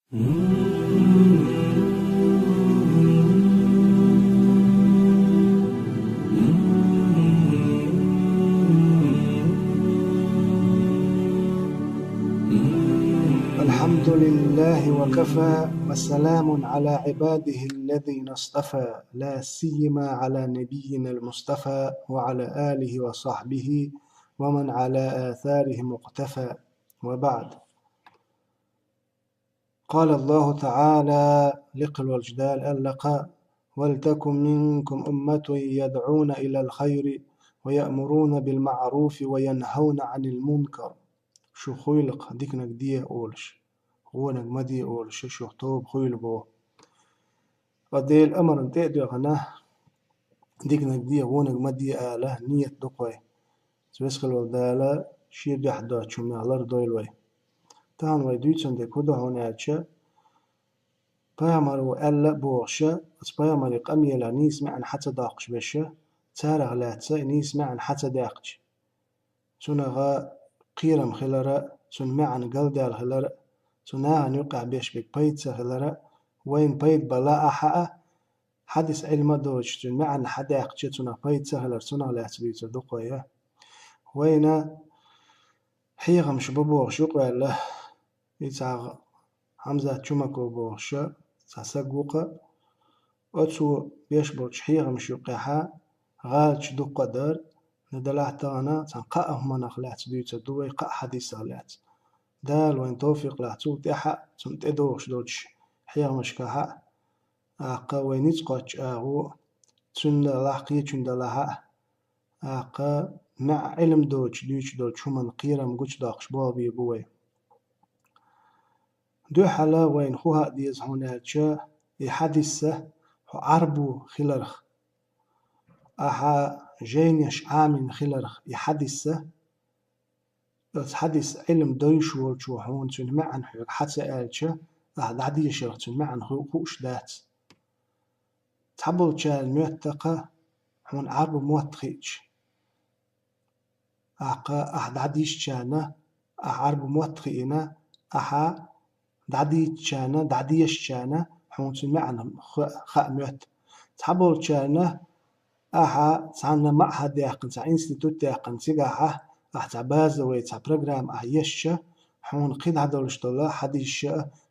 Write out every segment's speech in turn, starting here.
الحمد لله وكفى وسلام على عباده الذين اصطفى لا سيما على نبينا المصطفى وعلى آله وصحبه ومن على آثاره مقتفى وبعد. قال الله تعالى لقل والجدال ألقى ولتكن منكم أمة يدعون إلى الخير ويأمرون بالمعروف وينهون عن المنكر. شو خيلق ديكنا دي أولش هونك مدي أولش شو طوب خيل بو قدي الأمر انت غناه ديكنا دي هونك مدي آله نية دقوي سبسخل والدالة شير جحدا شو معلر دويلوي تان ويدويتسن دي كودا هوناتشا بيامرو ألا بوغشا بس بيامري قميلا نيسمع عن حتى داقش بشا تارغ لاتسا نيسمع عن حتى داقش سنغا قيرم خلرا سن معن قلدال خلرا سناغن يقع بيش بك بيتسا خلرا وين بيت بلا أحا حدث علم دوش سن معن حداقش سنغ بيتسا خلر سنغ لاتبيتسا دقويا وين حيغم شبابوغ يقع له يتاغ حمزة شمكو بوغشا ساسقوقا أتسو بيشبرش حيغم شيقحا غالش دو قدر ندلعتانا تنقأه منخلات بيوتا دوي قأ حديث غلات دال وين توفيق لاتو تحا تنتدوش دوش حيغم شكحا آقا وين يتقاتش آغو تند لاحقية تند لها آقا مع علم دوش ديوش دوش شمن قيرم قوش داقش بابي بوي دو حلا وين خوها ديز هوناتشا يحدثه عربو خلرخ أحا جينيش آمن خلرخ يحدثه حدث علم دوش ورشو هون تن معن حيق حتى آلشا أحد عدي شرخ تن معن خوش دات تحبل شال موتقة هون عربو موتخيج أحا أحد عديش شانا عربو موتخينا أحا دعدي شانا دعديش شانا حون معنا خاء موت تحبول شانا أحا تعنا معهد يقن تع إنستيتوت يقن تجاحه أحتا بازوي تع برنامج أحيشة حون قيد عدولش دولا حديش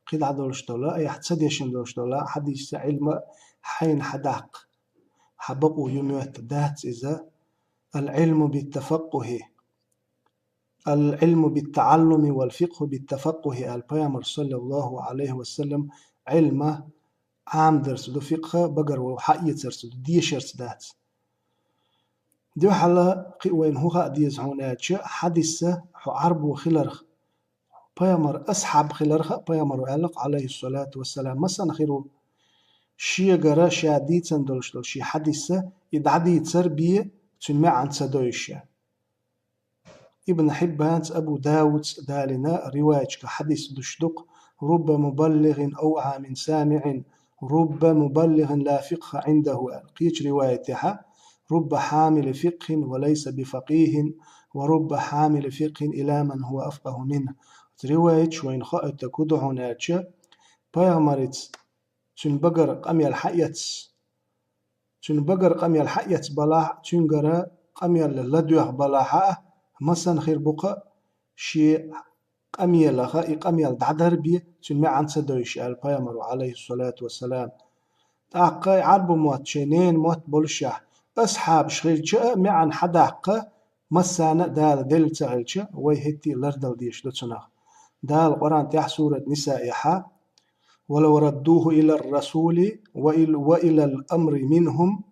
قيد عدولش دولا أي حتسديشن دولش دولا حديش علم حين حداق حبقوا يموت دات إذا العلم بالتفقه العلم بالتعلم والفقه بالتفقه البيامر صلى الله عليه وسلم علم عام درس دو فقه بقر وحقية درس دو ديشرس دات دو حلا وين هو ديز هوناتش حدث عرب وخلرخ بيامر أصحاب خلرخ بيامر علق عليه الصلاة والسلام مثلا خيرو شي قرا شادي تندلش دول شي حدث يدعدي تربية تنمع عن تدويش ابن حبان أبو داود دالنا رواية كحديث دشدق رب مبلغ أوعى من سامع رب مبلغ لا فقه عنده قيش روايتها رب حامل فقه وليس بفقيه ورب حامل فقه إلى من هو أفقه منه رواية وين خائت كدع ناتشا بيغمرت تنبقر قمي الحيات تنبقر قمي الحيات بلا تنقر قمي اللدوه بلاحة مثلا خير بقى شي قميل لها قميل دعدر بي تنمع عن سدويش البيامر عليه الصلاة والسلام تاقى عرب موت شينين موت بولشة أصحاب شغيل جاء معن حداقة مسانا دال دل تعلشة ويهتي لردل ديش دوتسناخ دال قرآن تح سورة نسائحة ولو ردوه إلى الرسول وإلى الأمر منهم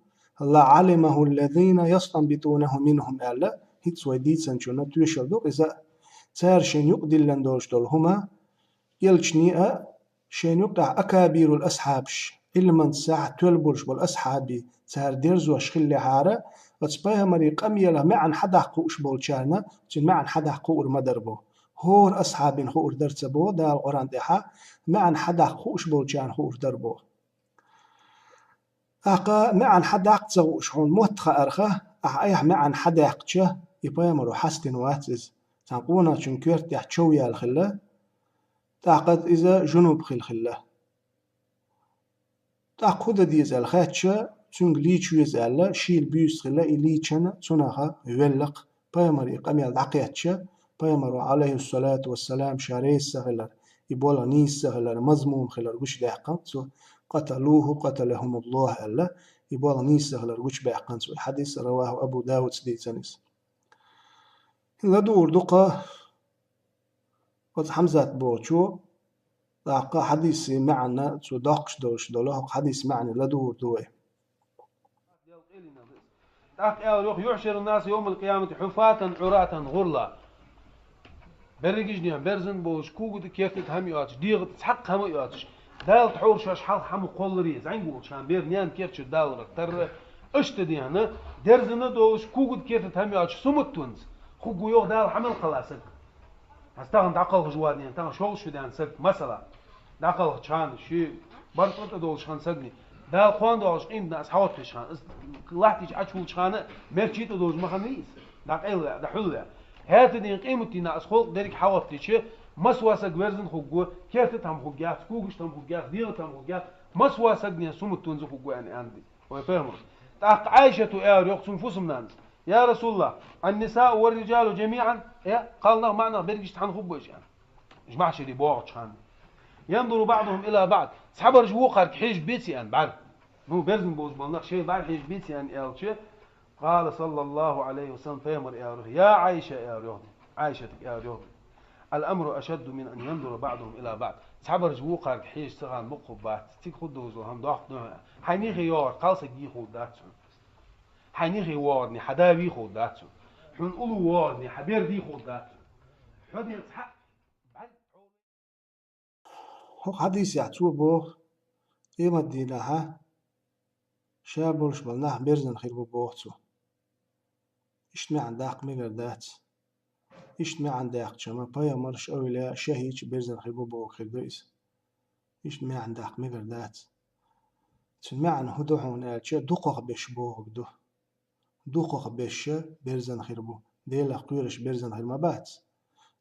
لعلمه الذين يستنبطونه منهم ألا هيتس ويديتسن شو نتوشل دو إذا تار شين يقدل لندوش دول هما يلشنيئة شين يقع أكابير الأصحابش علما ساعة تلبرش بالأصحابي تار ديرزو أشخل حارة وتسبايا مريق أميلا معن حدا حقوش بولشانا معن حدا حقور مدربو هور أصحابين خور درتبو دا القرآن ديحا معن حدا حقوش بولشان خور دربو أقا معن حدا حقوش هون موتخ أرخه أحيح معن حدا حقشه يبايمرو حستن واتز تنقونا شنكيرت يحتشويا الخلا تعقد إذا جنوب خلخلة تعقد ديز الخاتشة تنج ليتشو يزالا شيل بيوس خلا إليتشنا تناها يولق بيمر إقامي العقيتشة بيمر عليه الصلاة والسلام شاريس سغلر يبولا نيس سغلر مزموم خلر وش دهقان سو قتلوه قتلهم الله ألا يبولا نيس سغلر وش بهقان سو الحديث رواه أبو داود سديتسانيس لدور دقة حمزة بوچو دقة حديث معنى سو دقش دوش دوله حديث معنى لدور دوه يحشر الناس يوم القيامة حفاة عراة غرلا برججني برزن بوش كوجد كيف هم ياتش ديغ تحق هم ياتش دال تحور شاش حال حمو قولري زين قول شان بير نيان كيف شو دال تر اشتدي هنا درزن دوش كوجد كيف هم ياتش سمت تونس خو يو دال حمل خلاصك هستغن دعقل جوادني انت شغل شو دان سك مثلا دعقل شان شي برطت دول شان سدني دال خوان دوش قيم ناس حوت شان لحتيج اشول شان مرشيت دوش مخنيس دعقل دحول هات دين قيمتي ناس خلق درك حوت شي مسواسك ورزن خو كيف تم خو جاس كوغش تم خو جاس دير تم خو جاس مسواسك دين سمت تونز خو يعني عندي ويفهموا تاق عائشة يا يقسم فوسم نانس يا رسول الله النساء والرجال جميعا يا قالنا معنا برجش تحن خبوش يعني جماعة شدي بوغش خان ينظر بعضهم إلى بعض سحبر جوقر حيج بيتي يعني بعد مو برزن بوز بالنق شيء بعد حيج بيتي يعني قال قال صلى الله عليه وسلم فيمر يا عائشة يا روح عائشة يا روح الأمر أشد من أن ينظر بعضهم إلى بعض سحبر جوقر حيج سغان مقبات تيك خدوزو هم ضغط حيني غيار قالسك يخو داتسون حيني غيوارني حداوي خو داتسون حن أولو وارني حبير دي خو داتسون حد يتحق هو حديث يعتو بو إيما الدينها شابولش بالناه بيرزن خير بوغتو إشتمي عن داق ميغر دات إشتمي عن داق شما بايا مرش أولا شهيج بيرزن خير بوغ خير دويس إشتمي عن داق ميغر دات تسمع عن هدوحون آلشا دوقق بيش بوغ دو دوقق بيش بيرزن خير بو ديلا قيرش بيرزن خير مبات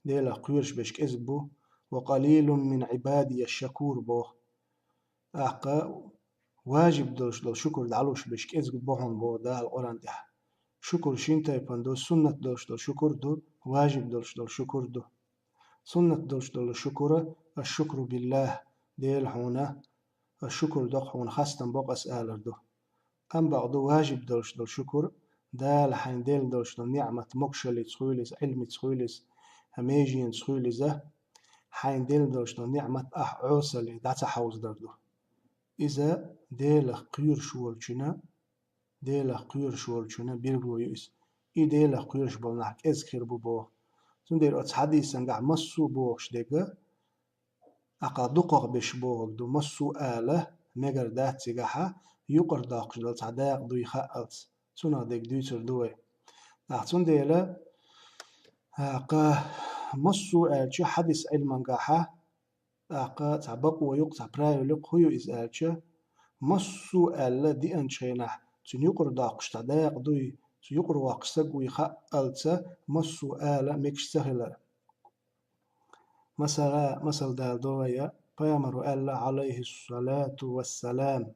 ديلا قيرش بيش كذبو وقليل من عبادي الشكور بوغ أقا واجب دوش دو شكر دعلوش بيش كذب بوغن بوغ ده القرآن ده شكر شين تايبان دو سنة دوش دو شكر دو واجب دوش دو شكر دو سنة دوش دو شكر الشكر بالله ديل حونا الشكر دو حون خاستن بوق أسألر دو أم بعضو واجب دوش دو شكر دال حين ديل دوش دو نعمة مكشلي تسخويلس علم تسخويلس هميجين تسخويلس حين ديل دوش دو نعمة عوصلي داتا حوز دردو إذا ديل قير شوالشنا ديلا قير شوالشنا بيرغو يس إي ديلا قير شبالناك إزخير بو تون دير أتس حديثا قاع مسو بوغش ديگا أقا دقق بش بوغ دو مسو آله مگر دات سيگاحا يقر داقش دل تعداق دو يخألت تونا ديگ دويتر دوي تون ديلا أقا مسو آلشا حديث علما قاحا أقا تعبقو ويقطع برايو لق هيو إز آلشا مسو آله دي أنشينه تون يقر داقش تعداق دوي يقر واقسق ويخألت مسو آله ميكش سهلة مثل دال دوية بيامر الله عليه الصلاة والسلام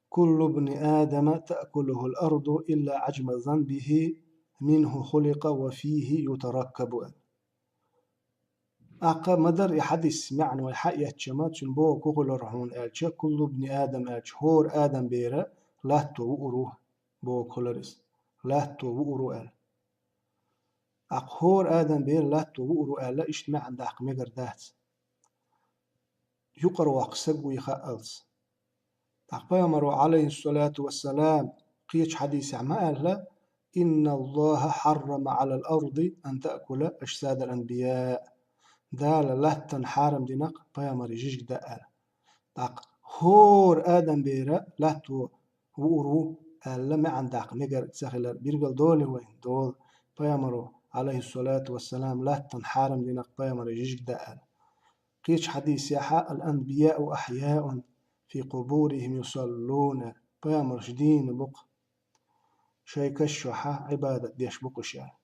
كل ابن آدم تأكله الأرض إلا عجم ذنبه منه خلق وفيه يتركب أقا مدر حديث معنى وحقية شمات شنبوه كغل رحون آلش كل ابن آدم آلش هور آدم بيرا لا توؤروه بو كولرس لا توؤرو آل أقهور آدم بير لا توؤرو آل لا إجتماع عند أق مقر دات يقر واقسق ويخألس أقبامر عليه الصلاة والسلام قيش حديث عمال إن الله حرم على الأرض أن تأكل أجساد الأنبياء دال لا تنحارم دينق بيامر جيج دال داق هور آدم بيرا لا تو وورو ألا ما عندك مقر تسخلر بيرقل دولي وين دول بيامر عليه الصلاة والسلام لا تنحارم دينق بيامر جيج دال قيش حديث يحا الأنبياء أحياء في قبورهم يصلون بيامر جدين بق شيء كشوحة عبادة ديش بقش يعني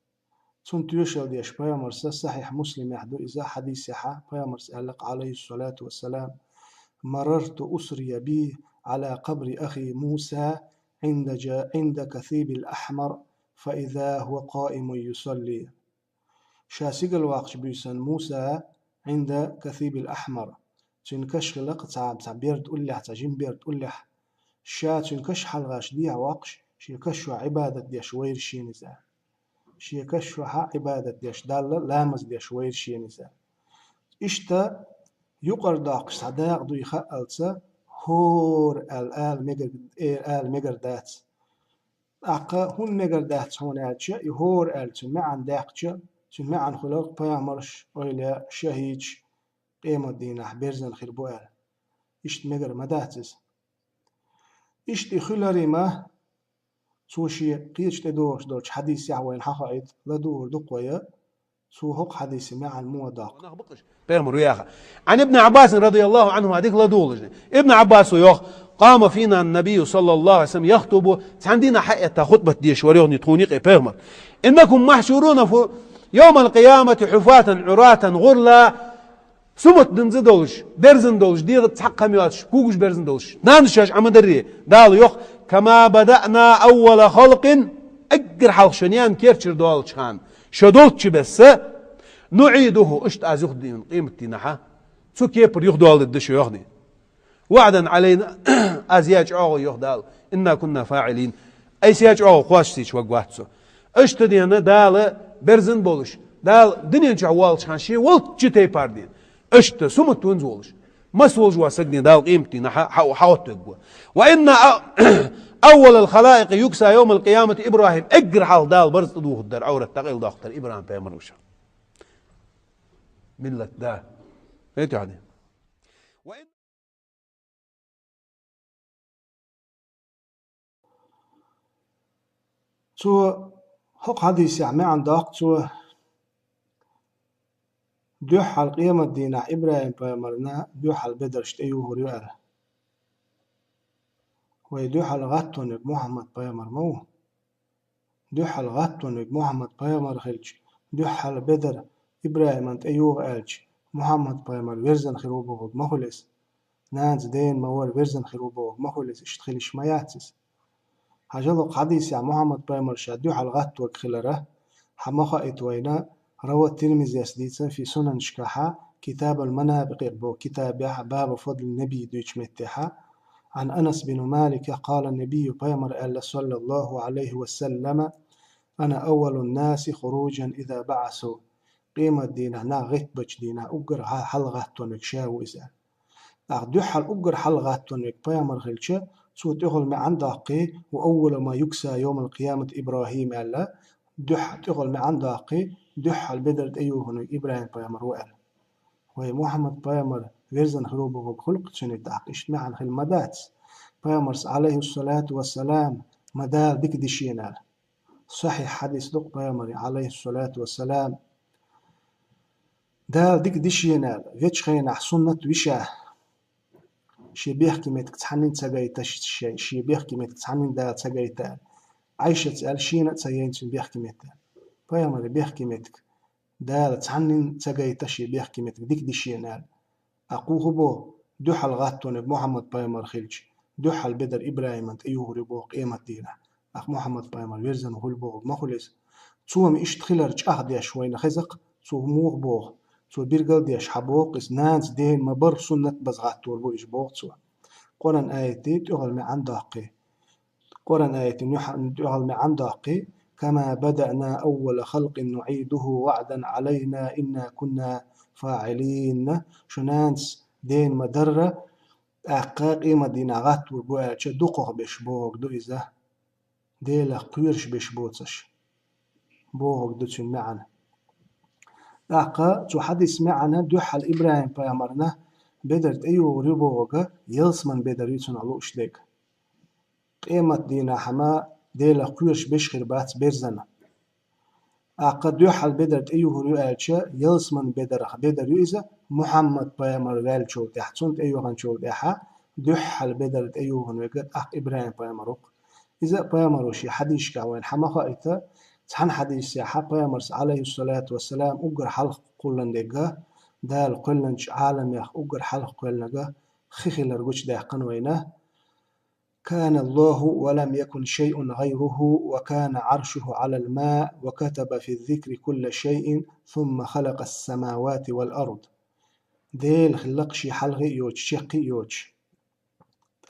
سنت يشهد يش بيامرس صحيح مسلم يحدو إذا حديث يحا بيامرس ألق عليه الصلاة والسلام مررت أسري بي على قبر أخي موسى عند كثيب الأحمر فإذا هو قائم يصلي شاسق الوقت بيسن موسى عند كثيب الأحمر تنكش لق تعبير تقول له تجين بير تقول له شا تنكش حلغاش ديها وقش شيكش عبادة دي شوير شينزا شيكش عبادة ديش دالة لامز دي شوير شينزا إشتا يقر داق صداق دو يخألتسا هور آل مجر دات أقا هون مجر دات هون آلتشا يهور آلتو معن داقتشا معن خلق بيامرش ويلا شهيج قيمة دينا بيرزن خربو آل إشت مجر مداتز إشت خلري ما سوشي قيش تدورش حديث يعوين حقائد لدور دقوية سو هق حديث معن مو داق بيغمر وياها عن ابن عباس رضي الله عنه هذيك لا دولج ابن عباس ويوخ قام فينا النبي صلى الله عليه وسلم يخطب عندنا حقيقة خطبة ديش وريوني تخونيق بيغمر إنكم محشورون في يوم القيامة حفاة عراة غرلا سمت دنزدولش برزندولش دير تحق مياتش كوغش برزندولش نانشاش عمدري دال يوخ كما بدأنا أول خلق أجر حلق شنيان كيرتشر دوال شان شدولتش بس نعيده اشت ازوخ دين قيمتي نحا سو كيبر يخدو الدش يخدي وعدا علينا ازياج عو يخدال إنا كنا فاعلين اي سياج عو خواش سيش وقواتسو اشت دينا دال برزن بولش دال دنيا جوال شان شي ولت جتي باردين اشت سمت ونزولش مسولج واسقني دال قيمتي نحا حاوت تقوى وإن أول الخلائق يكسى يوم القيامة إبراهيم اقر حال دال برز تدوه الدر عورة تقيل داختر إبراهيم بيمروشا ملة ده ايه يعني وإن سو هق حديث يعني عن داق سو دوح القيامة دينا إبراهيم بيمرنا دوح البدرشت أيوه ريال ويدوح الغطون محمد بيمر مو دوح الغطون محمد بيمر خلج دوح البدر إبراهيم أنت أيوه ألج محمد بيمر ويرزن خروبه مخلص ناز دين مور ويرزن خروبه مخلص اشتخل شمياتس حجلق حديث يا محمد بيمر شادوح الغط وكخلره حمخا اتوينا روى الترمذي يسديتسا في سنن شكاحا كتاب المنابق بو كتاب باب فضل النبي دوش متحا عن أنس بن مالك قال النبي بيمر ألا صلى الله عليه وسلم أنا أول الناس خروجا إذا بعثوا قيمة دينا نا غيت بج دينا أقر حلغة تونك شاو إذا أخدو حل أقر حلغة تونك بيمر خلشة سو تغل معن داقي وأول ما يكسى يوم القيامة إبراهيم ألا دح تغل معن داقي دح البدر أيوه إبراهيم بيمر وأل وهي محمد بيمر ويرزن خروبه بخلق شنو داقيش معن خل مدات بيمر عليه الصلاة والسلام مدال ديك ديشينال صحيح حديث دق بيمر عليه الصلاة والسلام دال ديك ديشينال فيتش خينا سنة وشاه شي بيحكي ميتك تحنين تساقايتا شي بيحكي ميتك تحنين دا تساقايتا عايشة تسأل شينا تساقاين شي بيحكي ميتك بيامر بيحكي ميتك دا تحنين تساقايتا شي بيحكي ميتك ديك دي شينال أقوه بو دوح الغاتون محمد بيامر خلج دوح البدر إبراهيم أنت أيوه ربو قيمة دينا أخ محمد بيامر ويرزن وهول بوغ مخلص تسوى إشت خلرج أهدي شوينا خزق تسوى موغ بوغ تسوى بيرقل ديش حبوق إس نانس دين مبر سنة بزغاتور بو إش بوغ تسوى قرآن آيتي تغل معن داقي قرآن آيتي تغل معن داقي كما بدأنا أول خلق نعيده وعدا علينا إنا كنا فاعلين شنانس دين مدرة أقاقي مدينة غاتور بو أتش دوقه بشبوغ دو إذا ديلا قيرش بشبوتش بوغ دو تن معنا أقا تحدث معنا دوح الإبراهيم بيامرنا بدرت أيو ربوغا يلسمن بدر يتون علو إشليك قيمة دينا حما ديلا قيرش بشخر بات بيرزنا أقا دوح البدرت أيو رؤالشا يلسمن بدر يؤذا محمد بيامر والشو تحتسنت أيو غنشو تحا دوح البدرت أيو هنوغت أق إبراهيم بيامروك إذا بيامروشي حديش كاوين حما خائتا تحن حديث حبا يمرس عليه الصلاة والسلام أجر حلق قلن دقا دال قلن عالم يخ أجر حلق قلن دقا خخل رجوش داقن وينه كان الله ولم يكن شيء غيره وكان عرشه على الماء وكتب في الذكر كل شيء ثم خلق السماوات والأرض ديل خلقشي حلغي يوش شقي يوش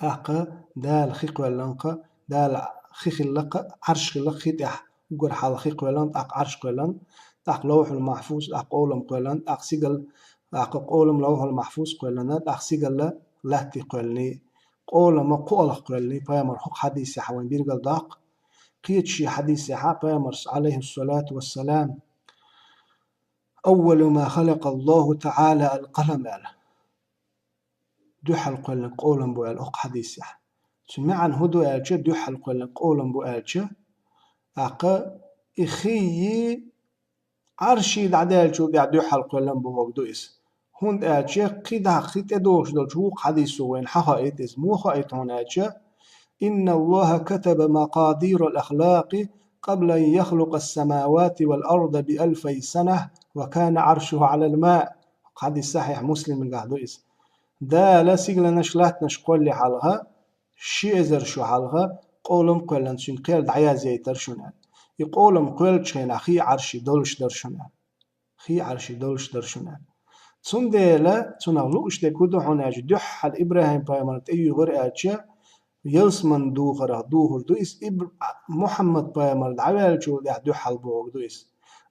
أقا دال خيق ولنقا دال خلق عرش خلق خيتح وقر حال خيق ولن أق عرش قلن أق لوح المحفوظ أق قولم قلن أق سيقل أق قولم لوح المحفوظ قلن أق سيقل لاتي قلني قولم قول قلني بيامر حق حديث حوين بيرقل داق قيتشي حديث بيامر عليه الصلاة والسلام أول ما خلق الله تعالى القلم دوحل قلن قولم بو الأق حديث سمعن هدو ألجا دوحل قلن قولم بو ألجا أقا إخي عرشي دعدال شو دع دوحل قلن بو وقدوئس هند ألجا قيدا خيت أدوش دول شوق حديث وين حقائد اسمو خائط هون ألجا إن الله كتب مقادير الأخلاق قبل أن يخلق السماوات والأرض ب2000 سنة وكان عرشه على الماء حديث صحيح مسلم من قعدوئس دا لا سيغلا نشلات نشقول لي حالها شي ازر شو حالها قولم قولن سين قيل دعيا زيتر شنال يقولم قيل شين اخي عرشي دولش درشنال خي عرشي دولش درشنال تون ديلا تون اغلوش دي كودو حناج دوح الابراهيم بايمانت ايو غير اتشا يلسمن دوغر دوغر دويس محمد بايمانت عوال شو دوح البوغ دويس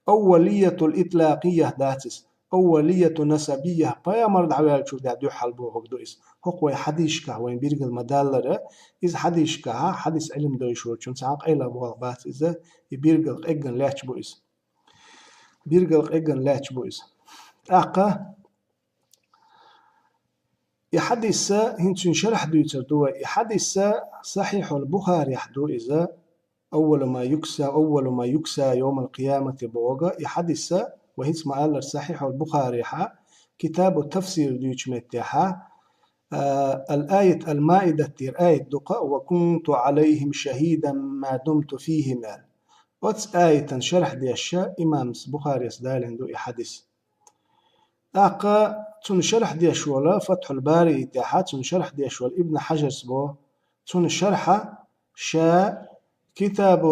أولية الإطلاقية داتس أولية نسبية بايمر دعوال شو دو حلبو هكدويس هو حديث وين بيرجل مدالرة إذا حديث حديث علم دويشور شون ساق إلا بوغبات إذا بيرجل إجن لاتش بويس بيرجل إجن لاتش بويس أقا يحدث هنتون شرح دويتر دوا يحدث صحيح البخاري حدو إذا أول ما يكسى يوم القيامة بوغا يحدث وهيس ما قال صحيح البخاري كتاب التفسير ديوش متاحا الآية المائدة تير آية دقاء وكنت عليهم شهيدا ما دمت فيهم وتس آية شرح دي الشاء إمام بخاري سدالين دو يحدث أقا تنشرح دي شولا فتح الباري إتاحا تنشرح دي شولا ابن حجر سبو تنشرح شاء كتاب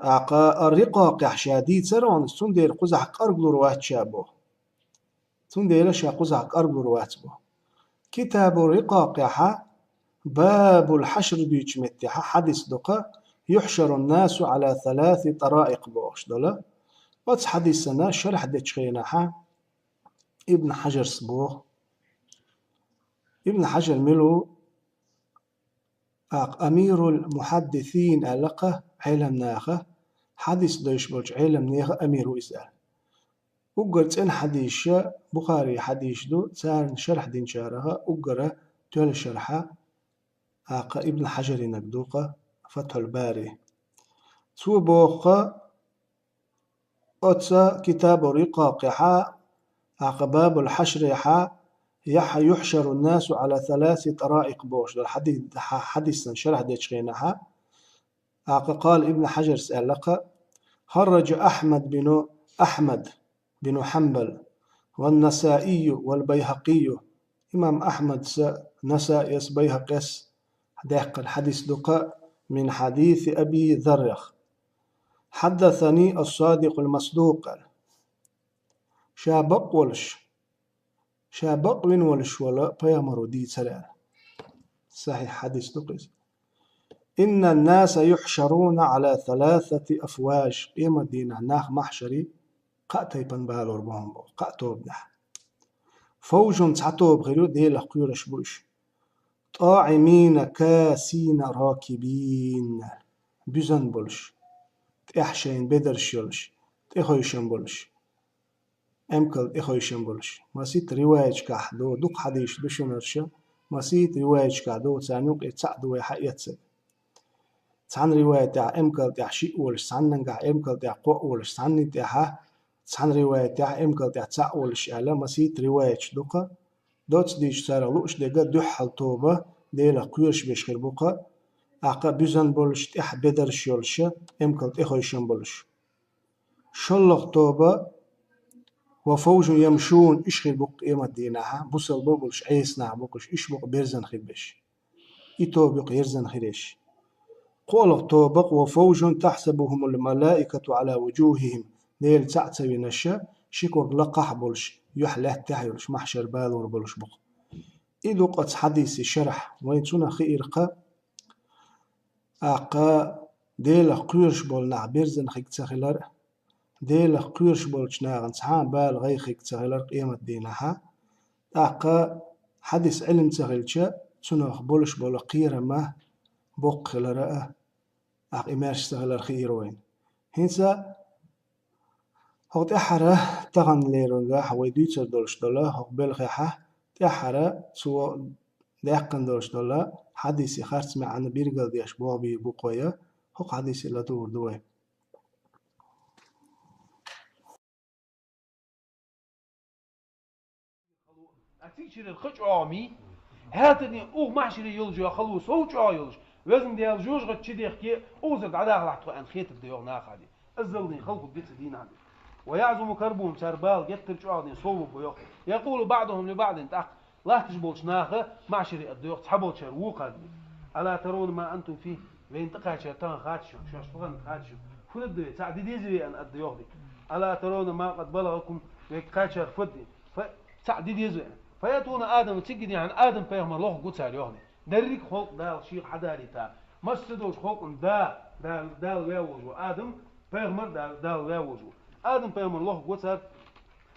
الرقاق حشادي ترون سندير قزح قرب روات شابو سندير شا قزح قرب روات بو كتاب الرقاق باب الحشر بيش متحا حديث دقا يحشر الناس على 3 طرائق بوش دولا واتس حديثنا شرح دتشخينا ابن حجر سبوه ابن حجر ملو أمير المحدثين ألقى علم ناخه حديث دوش بوش علم ناخه أمير إسأل وقرت إن حديث بخاري حديث دو تان شرح دين شارها وقرأ تول شرحه ابن حجر نقدوقه فتح الباري سو بوخه أتسا كتاب رقاق باب الحشر يحشر الناس على 3 طرائق بوش الحديث حديثا شرح ديتشغينها قال ابن حجر سألق خرج أحمد بن حنبل والنسائي والبيهقي إمام أحمد نسائي بيهقس داق الحديث دقاء من حديث أبي ذر حدثني الصادق المصدوق شابق وين ولش ولا بيامرو دي سلال صحيح حديث دقيس إن الناس يحشرون على 3 أفواج إيما دينا ناخ محشري قاتي بنبالور بهم قاتو بنح فوج تعطو بغيرو دي لقيور شبوش طاعمين كاسين راكبين بزن بولش تحشين بدرش يولش تخويشن بولش أمكل إخويشن بولش مسيت روايج كحدو دق حديش دشونرشة مسيت روايج كحدو تسانوك اتسعدو يحيتسد تسان رواية تاع أمكل تاع شيء ولش تسان نجع أمكل تاع قوة ولش تسان تاعها تسان رواية تاع أمكل تاع تسع ولش على مسيت روايج دقة دوتس ديش سارة لوش دقة دحل توبة ديلا قيرش بيشخر بقى أعقا بيزن بولش تح بدرش يولش إمكن تخويشن بولش شلق توبة وفوج يمشون إشغل بق إيمة دينها بوصل بولش عيسنا بقش إش بق بيرزن خبش إتوبق يرزن خريش قول توبق وفوج تحسبهم الملائكة على وجوههم نيل تعتوي نشا شكوك لقح بولش يحله تحيولش محشر بالور بولش بق إذو قد حديث شرح وين تنا خيرقا أقا ديل قيرش بول نعبرزن خيك تخيلر ديل قيرش بول شناغن سحان بال غي خيك تخيلر قيمة دينها أقا حديث علم تخيلشا تنا بولش بول قيرة ما بق خلرأ أق إمارش تخيلر خير وين هنسا هو تحرى تغن ليرونغا حوي دويتر دولش دولا هو بلغيحة تحرى سو داقن دولش دولا حديثي خارج مع أن بيرجل ديش بوابي بقوية هو حديثي لا دور دوي أتيجي الخش عامي هاتني أو محشري يلجوا خلوص هو جا يلج وزن ديال جوج غد شدي يحكي أوزد عداها لحتو أن خيت الديوغ ناخدي الزلني خلقوا بيت دين عندي ويعزم كربهم سربال جتر جعدين صوبوا بيوخ يقول بعضهم لبعض تأخ لا تجبولش ناخه معشري الديوغ تحبول شروق هذي ألا ترون ما أنتم فيه وين تقع شيطان خاتشم شوش فغن خاتشم فل الدوي تعدي ديزوي أن الديوغ دي ألا ترون ما قد بلغكم ويكاتشر فدي فتعدي ديزوي فيأتون آدم تجد يعني آدم بيغمر الله قد سار يوغني دريك خلق دال شيخ حداري تا مسدوش خلق دال ويوجو آدم بيغمر دال ويوجو آدم بيغمر الله قد سار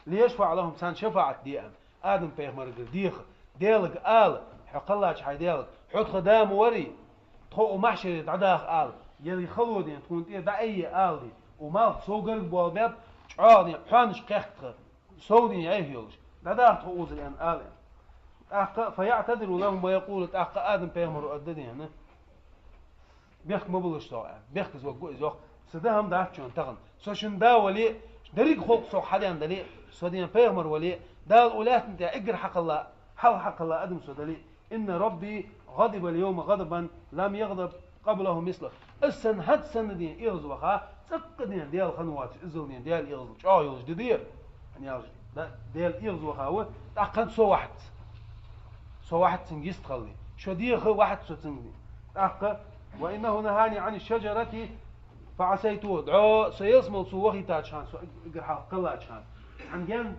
ليشفع لهم سان شفاعة ديان آدم بيغمر ديخ ديلك آل حق الله حي ديلك حط خدام وري تخو محشر عداخ آل يلي خلودين تكون تيه دعية آل دي ومال سوغر بوالباب عادي حانش قيخت سودين يعيهيولش دار تقوز الآن آلين فيعتذر لهم ويقول آدم بيغمر أددين هنا بيخ مبلش طاعة بيخ زوج زوج سدهم دعشون تغن سوشن دا ولي دريق خوق سو حدين دلي سودين بيغمر ولي دا الأولاد انت اجر حق الله حق الله أدم سودلي إن ربي غضب اليوم غضبا لم يغضب قبله مثله السن هد سن دين إيغز وخا تقدين ديال خنوات إزولين ديال إيغز يوز دير يعني ديال إيغز وخاوة تأقد سو واحد تنجيس تخلي شو ديخ واحد سو تنجي تأقد وإنه نهاني عن الشجرة فعسيتوه دعو سيصمل سو وخي تاتشان سو إقرحا قلا تشان عن جان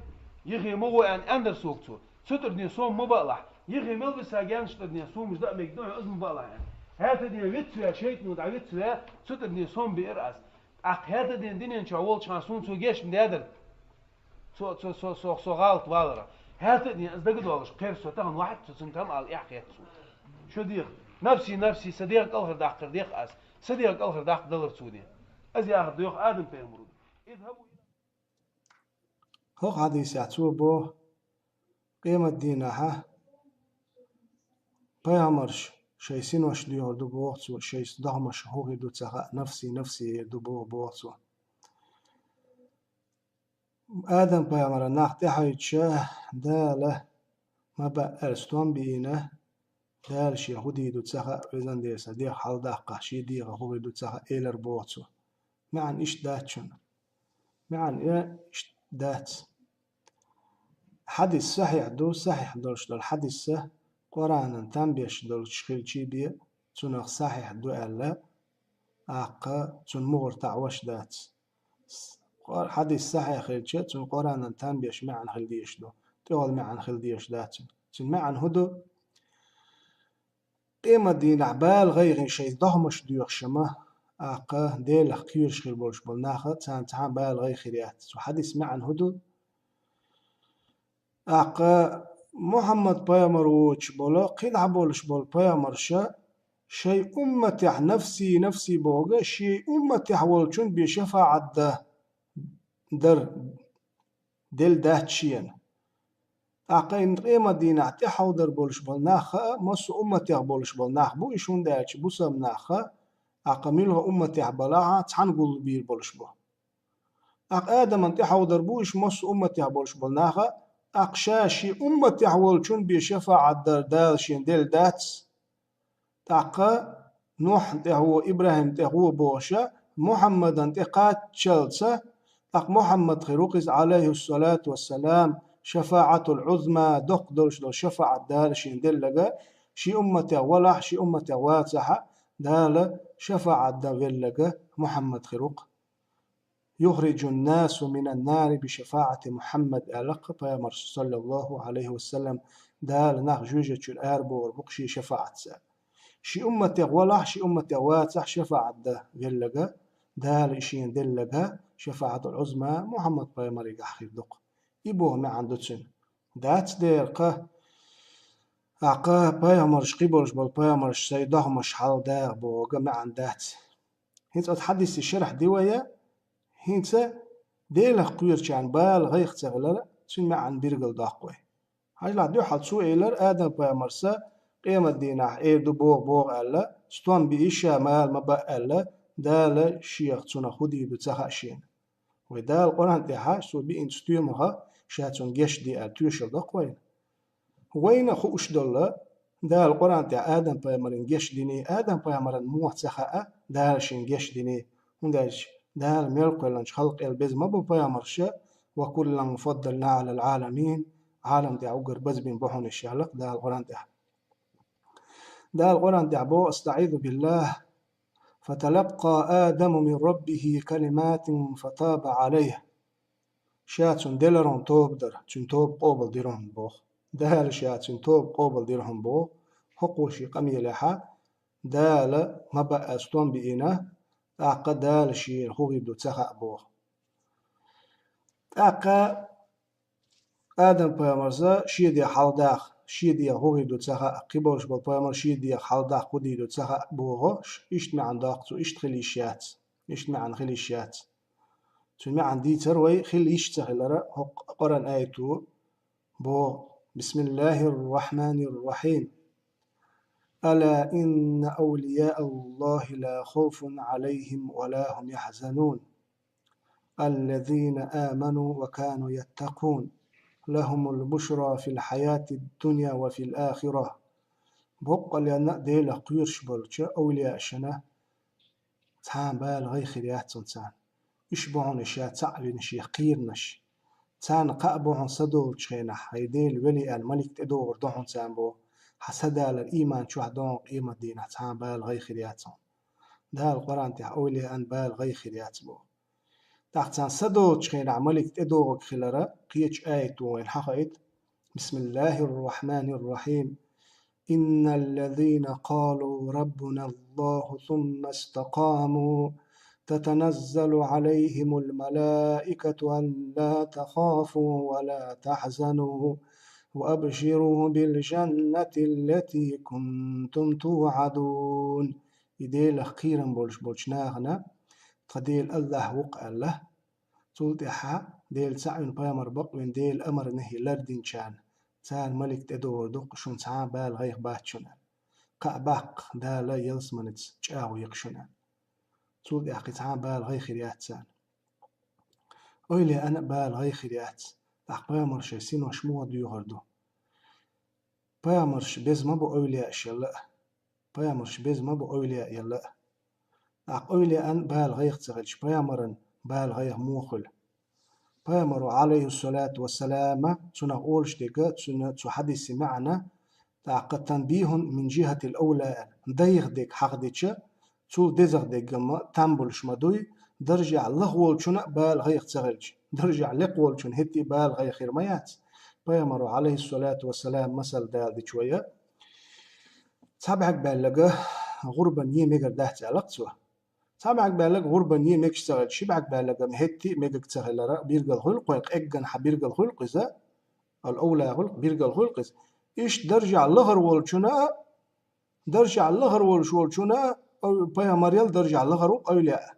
يغي مغو أن أندر سوكتو ستردني سوم مبالح يغي ملبسا جان ستردني سوم مش دق ميقدوع أزم مبالح يعني هاتا دين ويتسويا شيطنو دع ويتسويا ستردني سوم بإرأس هاتا دين دينين شعوال شانسون سو جيش من دادر سو غالط والرا هاتني ازدقد والش قير سو تغن واحد تسنتم على احكيت شو ديق نفسي صديق الخر داخل ديق اس صديق الخر داخل دلر سودي ازي اخذ ديق ادم بيمرود اذهبوا هو حديث يعتوبه قيمة دينها بيامرش شيء سينوش ديور دو بوغتسو شيء دغمش هو يدو تسخا نفسي دو بوغتسو آدم بيامر ناخ تحيتشه داله ما بأرستون بينه دال شي هودي دو تسخا وزن ديسا دي حال داقه شي دي هو دو تسخا إيلر بوغتسو معن إيش داتشن معن إيش دات حديث صحيح دو صحيح دولش دول حديث قرآن تنبيش دول شخيل شي بيه تنخ صحيح دو ألا أقا تن مغر تعوش دات حديث صحيح خيلشة تن قرآن تنبيش معن خلديش دو تقول معن خلديش دات تن معن هدو قيمة دين عبال غير شيء ضهمش ديوخ شما أقا ديل خيرش خيل بولش بولناخا تان تعان بال غير خيريات وحديث معن هدو أقا محمد بيامروش بولا قيل بولش بول بيامرشا شيء أمتح نفسي بوغا شيء أمتح والشون بشفاعة در دل دهتشين أقين قيمة دينا تحو در بولش بولناخا مصو أمتح بولش بولناخ بو إشون دهتش بو سمناخا أقاملها أمتح بلاعة تحنقل بير بولش بو أق آدم انتحو در بوش مصو أمتح بولش بولناخا أقشاشي أمتح والشون بشفاعة در دالشين دل داتس تاقا نوح هو إبراهيم هو بوشة محمد تقات شلسة أق محمد خيروقز عليه الصلاة والسلام شفاعة العظمى دق دولش دول شفاعة دالشين دلغا شي أمة ولح شي أمة واتحة دال شفاعة دلغا محمد خيروق يخرج الناس من النار بشفاعة محمد ألق بيامر صلى الله عليه وسلم دال ناخ جوجة الأربو والبقشي شفاعة سال شي أمة ولح شي أمة واتح شفاعة دلغا دال إشين دلغا شفاعة العظمى محمد بيامر يحخي دق إبوه ما عنده تسن دات دير قه أعقا بيامرش قبلش بل بيامرش سيده مش حال داغ بوغا ما عندات هيت أتحدث الشرح ديوية هينسا ديله قير كان بال غيخ تغلل تسن ما عن بيرقل داقوي هاجلا دو حال سو إيلر آدم بيامرسا قيمة دينا إيه دو بوغ ألا ستون بإيشا مال مبا ألا دال شيخ تسونا خودي بتسخا شين ودال قران تيها سو بإن ستيومها شاتون جيش دي أتوشل داقوين وين خوش دولا دال قران تيها آدم بيامرن جيش ديني آدم بيامرن موح تسخا دال شين جيش ديني ونداش دال ملك لنش خلق البز مبو بيامرشا وكلا فضلنا على العالمين عالم دي عقر بز بين بحون الشهلق ده القرآن ده القرآن بو استعيذ بالله فتلقى آدم من ربه كلمات فتاب عليه شاتون دلرون توب در تون توب قوبل ديرهم بو ده شاتون توب قوبل ديرهم بو حقوشي قمي لحا دال مبا استون بإنا أعقا دال شير خوغي دو تخا بو أعقا آدم بيامرزا شيدي حالداخ شيدي هوغي دو تسخا قبولش بالبيامر شيدي حالداخ خودي دو تسخا بوغوش إشت معن داقتو إشت خليشيات إشت معن خليشيات تون معن دي تروي خليش تخلرا قرن آيتو بو بسم الله الرحمن الرحيم ألا إن أولياء الله لا خوف عليهم ولا هم يحزنون الذين آمنوا وكانوا يتقون لهم البشرى في الحياة الدنيا وفي الآخرة بقى لأن ديلا قيرش بلشة أولياء شنا تان بال غي خريات تان إشبعون إشياء تعبين شي قيرنش تان قابعون صدول شينا هيديل ولي الملك تدور دهون تان بو حسدا الإيمان شو هدون قيمة دينا تان بال غي خريات ده القرآن تح أولياء أن بال غي خريات بو تحتان صدول شينا عملك تدور خلرا قيتش آيت وين حقيت بسم الله الرحمن الرحيم إن الذين قالوا ربنا الله ثم استقاموا تتنزل عليهم الملائكة ألا تخافوا ولا تحزنوا وأبشروا بالجنة التي كنتم توعدون إديل أخيرا بولش ناغنا تديل الله وقع الله تلتحا ديل سعين بامر بقوين ديل أمر نهي لردين شان تان ملك تدور دق شون تعان بال غيغ باتشنا قعباق دا لا يلسمنت جاو يقشنا تود أخي تعان بال غي خريات تان أولي أنا بال غي خريات أخ بامر شيسين وشمو دو يغردو بامرش بيز ما بو أولياء شلا بامرش بيز ما بو أولياء يلا أخ أولي أن بال غيغ تغلش بامرن بال غيغ موخل بامر عليه الصلاة والسلام تنا أولش ديقا تنا تحدث معنا تعقد تنبيه من جهة الأولى ديغ ديك حق ديتشا تول ديزغ ديك تنبلش مدوي درجع لغول شنا بال غير تغلج درجع لقول شن هتي بال غير خيرميات بيامر عليه الصلاة والسلام مثل دال دي شوية تابعك باللغة غربا يميقر دهت علاقتوا تابعك باللغة غربا يميقش تغلج شبعك باللغة مهتي ميقك تغلر بيرقل خلق ويقعن حبيرقل خلق إذا الأولى خلق بيرقل خلق إيش درجع لغر والشنا درجع لغر والشنا أو بيا مريال درجع لغر أولياء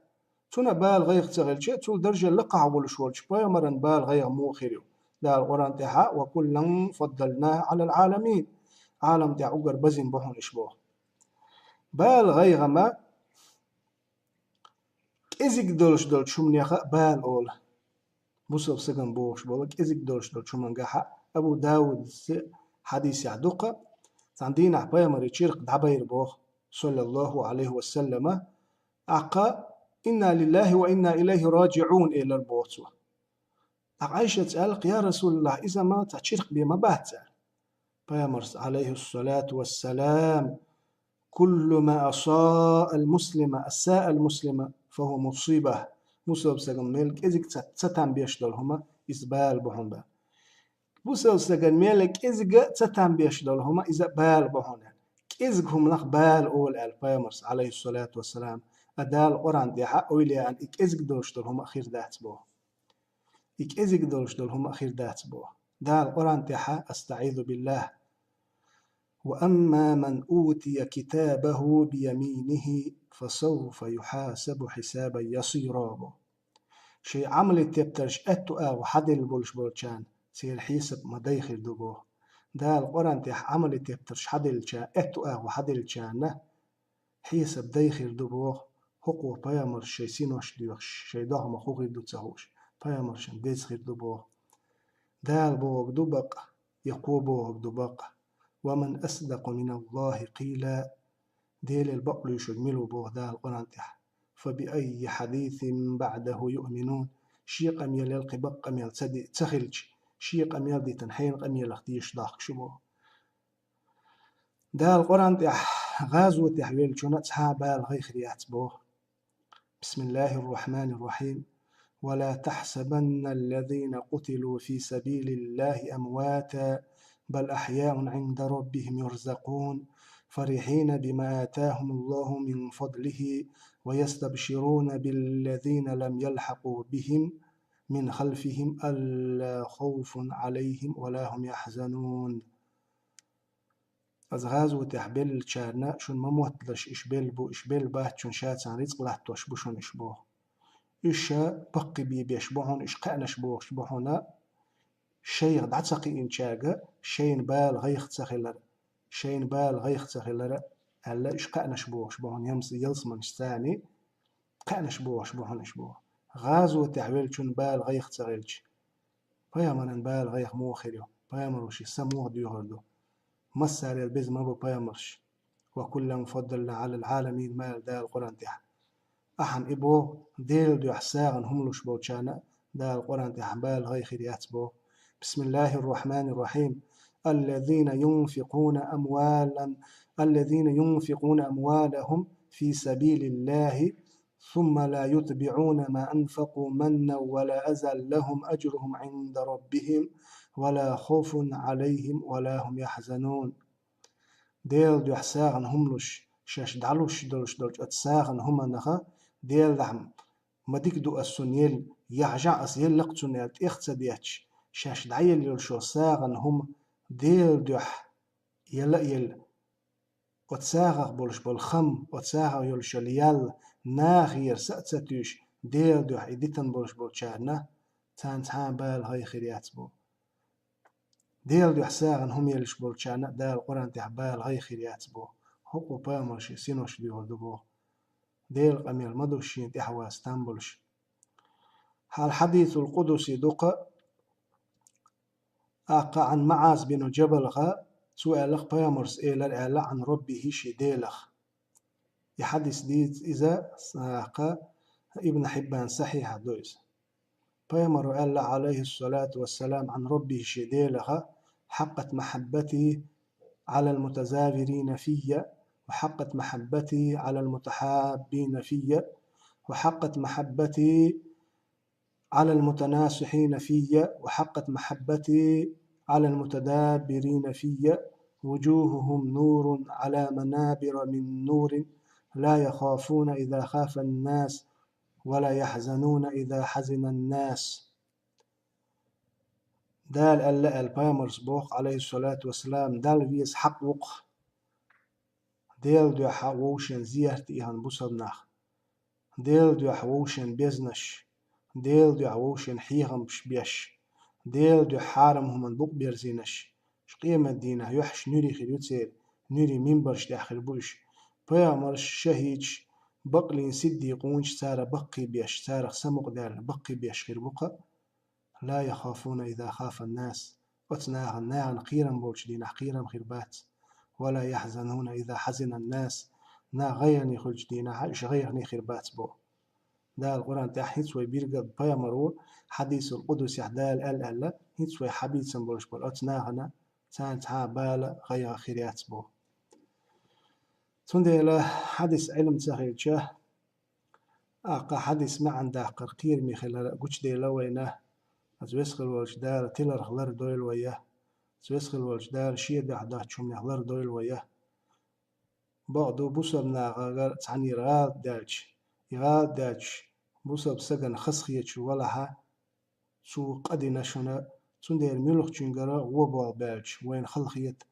تنا بال غير تغل شيء تول درجة لقع والشوالش بيا مرن بال غير مو خيرو ده القرآن تها وكلا فضلناه على العالمين عالم ده عقر بزين بحون إشبوه بال غير ما إزيك دولش شو من يخا بال أول بوسف سجن بوش بولك إزيك دولش شو من جحا أبو داود حديث يعدقه عندنا بيا مري تشيرق دعبير بوخ صلى الله عليه وسلم أقا إنا لله وإنا إليه راجعون إلى البوتوة. عائشة تسأل يا رسول الله إذا ما تشرق بما باتسأل فيمرس عليه الصلاة والسلام كل ما أساء المسلم فهو مصيبة مسلم سجن ملك إذا ستان بيشدلهما إزبال بهم با مسلم سجن ملك إذا ستان بيشدلهما إذا بال بهم إذا هم لق بال أول الفيمرس عليه الصلاة والسلام أدال قران دي حق ويلي أن إذا دوشدلهما أخير دات بوه إذا دوشدلهما أخير دات بوه دال قران دي حق أستعيذ بالله وأما من أوتي كتابه بيمينه فسوف يحاسب حسابا يسيرا شيء عمل تبترش أتو وحد البولش بولشان سير حيسب ما دايخل دوبو دا القرآن تح عمل تبترش حد الشان أتو وحد الشان حيسب دايخل دوبو حقو بيامر شيء سينوش ديوش شيء ده مخوغ دو تسهوش بيامر شن ديسخل دوبو دا البوغ دوبق يقوبوغ دوبق ومن أصدق من الله قيلا ديل البقل يشجملوا بوغدا القرآن تح فبأي حديث بعده يؤمنون شيق أميال القبق أميال تخلج شيق أميال دي تنحين أميال اختيش داخل شبو دا القرآن تح غازو تحويل شنات هابال غيخريات بوه بسم الله الرحمن الرحيم ولا تحسبن الذين قتلوا في سبيل الله أمواتا بل أحياء عند ربهم يرزقون فرحين بما آتاهم الله من فضله ويستبشرون بالذين لم يلحقوا بهم من خلفهم ألا خوف عليهم ولا هم يحزنون از غاز و تحبل چارنا شون مموتلش إشبيل بو إشبيل بات شون شاتسان رزق لحتوش بوشون إشبوه إشا بقي بي بيشبوهون إشقانش بوه شبوهونا شيء قد عتسقي إنشاقة شين بال غيخ تسخلر شين بال غيخ تسخلر ألا إشقانش بوه شبوهون يمس يلسمن ثاني قانش بوه شبوهون إشبوه غاز و تحبل شون بال غيخ تسخلش فيامرن بال غيخ موخريو فيامروشي سموه ديوهردو مسار البيز ما بو بيامرش وكلا فضلنا على العالمين ما دا القرآن تح أحن إبو ديل دو حساغن هملوش بوشانا دا القرآن تح بال غيخ بو بسم الله الرحمن الرحيم الذين ينفقون أموالهم في سبيل الله ثم لا يتبعون ما أنفقوا منا ولا أذى لهم أجرهم عند ربهم ولا خوف عليهم ولا هم يحزنون ديل دو حساغن هملوش شاش دعلوش دولش أتساغن هما نخا ديل دعم مديك دو السنيل يحجع أسيل لقتنيل إختدياتش شاش دعيل يلشو ساغن هم ديل دوح يل وتساغ بولش بالخم وتساغ يلشو ليال ناغير سأتساتيش ديل دوح إديتن بولش بولشارنا تان بال هاي خيريات بو ديل دوح ساغن هم يلش بولشارنا دا القرآن تحبال هاي خيريات بو حقو بامرشي سينوش ديو دبو ديل قمير مدوشين تحواس تنبولش هال حديث القدسي دقة أقع عن معاذ بن جبل سؤال بيامرس إلى عن ربه شديلخ يحدث ديت إذا ساق ابن حبان صحيح دويس بيامر ألا عليه الصلاة والسلام عن ربه شديلخ حقت محبتي على المتزاورين في وحقت محبتي على المتحابين في وحقت محبتي على المتناصحين في وحقت محبتي على المتدابرين في وجوههم نور على منابر من نور لا يخافون إذا خاف الناس ولا يحزنون إذا حزن الناس دال ألا البامرس بوخ عليه الصلاة والسلام دال فيس حق وق ديل دو حووشن زيارت إيهان بصرناخ ديل دو حووشن بيزنش ديل دو عووشن حيغم بيش ديل دو حارم هم بوق بيرزينش شقيمة دينا يحش نوري خليوتسير نوري منبرش داخل بوش بيامرش شهيج بقلين سدي قونش سارة بقي بيش سارة سمق دار بقي بيش خير بقى لا يخافون إذا خاف الناس وتناغ الناغ قيرا بولش دينا قيرا خير بات ولا يحزنون إذا حزن الناس نا غيرني خلج دينا حاش غيرني خربات بو دا القرآن تحيت ويبيرقد بيامرو حديث القدس يحدال ال هيت وي حبيت سنبولش بول أتناغنا تان تا بالا غير خيريات بو تندي حديث علم تغيرجه أقا حديث ما عنده قرقير ميخلا قوش دي لوينه أزويسخل والجدار تيلر خلر دويل وياه زويسخل والجدار شيء ده حدا شوم يخلر دويل وياه بعضو بوسبنا غاغر تعني يغاد داج بوسب سجن خسخية ولها سو قدنا شنا تندير ملوخ جنجرا وبوا باج وين خلخيت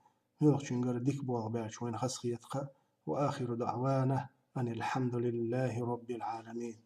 ملوخ جنجرا ديك بوا باج وين خسخيت وآخر دعوانا أن الحمد لله رب العالمين.